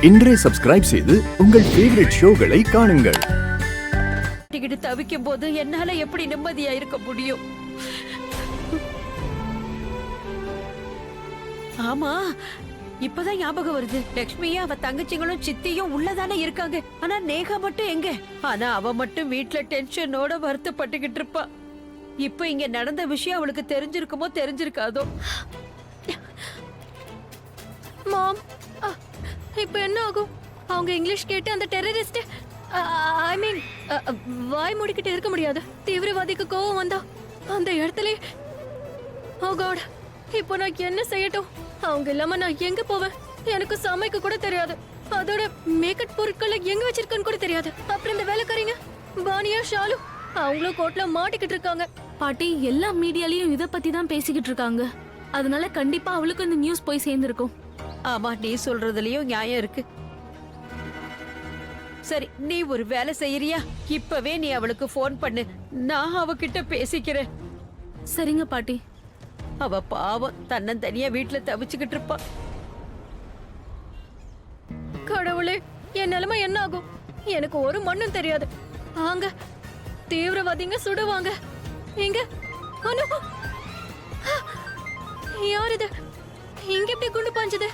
இன்றே சப்ஸ்கிரைப் செய்து உங்கள் ஃபேவரட் ஷோகளை காணுங்கள். தவிக்கும் போது என்னால எப்படி நிம்மதியா இருக்க முடியும்? ஆமா, இப்பதான் ஞாபகம் வருது. லட்சுமியும் அவ தங்கச்சிங்களும் சித்தியும் உள்ளதானே இருக்காங்க. ஆனா நேகா மட்டும் எங்க? ஆனா அவ மட்டும் வீட்டுல டென்ஷனோட வருத்தப்பட்டுக்கிட்டு இருப்பா. இப்ப இங்க நடந்த விஷயம் அவளுக்கு தெரிஞ்சிருக்குமோ தெரிஞ்சிருக்காதோ? மாம், இப்ப என்ன ஆகும்? அவங்க இங்கிலீஷ் கேட்டு அந்த டெரரிஸ்ட் ஐ மீன் வாய் மூடிக்கிட்டு இருக்க முடியாது. தீவிரவாதிக்கு கோவம் வந்தா அந்த இடத்துல ஓ காட், இப்போ நான் என்ன செய்யட்டும்? அவங்க இல்லாம நான் எங்க போவேன்? எனக்கு சமைக்க கூட தெரியாது. அதோட மேக்கப் பொருட்களை எங்க வச்சிருக்கேன்னு கூட தெரியாது. அப்புறம் இந்த வேலைக்காரிங்க பானியா ஷாலு அவங்களும் கோட்ல மாட்டிக்கிட்டு இருக்காங்க. பாட்டி, எல்லா மீடியாலயும் இத பத்தி தான் பேசிக்கிட்டு இருக்காங்க. அதனால கண்டிப்பா அவளுக்கு இந்த நியூஸ் போய் சேர்ந்திருக்கும். ஆமா, நீ சொல்றதுலயும் நியாயம் இருக்கு. சரி, நீ ஒரு வேலை செய்யறியா? இப்பவே நீ அவளுக்கு போன் பண்ணு, நான் அவகிட்ட பேசிக்கிறேன். சரிங்க பாட்டி. அவ பாவம் தன்னந்தனியா வீட்டுல தவிச்சுக்கிட்டு இருப்பா. கடவுளே, என் நிலைமை என்ன ஆகும்? எனக்கு ஒரு மண்ணும் தெரியாது. அங்க தீவிரவாதிங்க சுடுவாங்க. எங்க அனு, யார் இது? இங்க எப்படி குண்டு பாஞ்சது?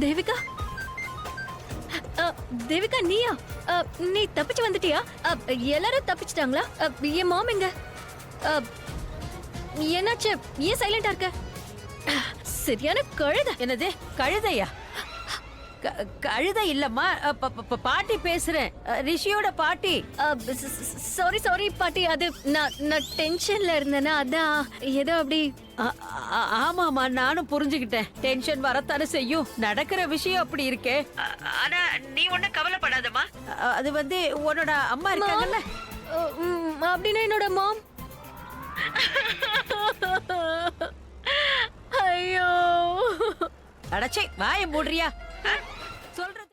தேவிகா, தேவிகா நீயா? நீ தப்பிச்சு வந்துட்டியா? எல்லாரும் தப்பிச்சிட்டாங்களா? என் மாம் எங்க? என்னாச்சு? ஏன் சைலண்டா இருக்க? சரியான கழுதை. என்னது கழுதையா? கழுதை இல்லம்மா, பாட்டி பேசுறேன், ரிஷியோட பாட்டி. சாரி சாரி பாட்டி, அது நான் டென்ஷன்ல இருந்தேனா, அதான் ஏதோ அப்படி. ஆமாமா, நானும் புரிஞ்சுக்கிட்டேன். டென்ஷன் வரத்தானே செய்யும். நடக்கிற விஷயம் அப்படி இருக்கே. ஆனா நீ ஒண்ணும் கவலைப்படாதம்மா. அது வந்து உன்னோட அம்மா இருக்காங்கல்ல. அப்படின்னா என்னோட மாம். ஐயோ, அடச்சே, வாய மூடுறியா?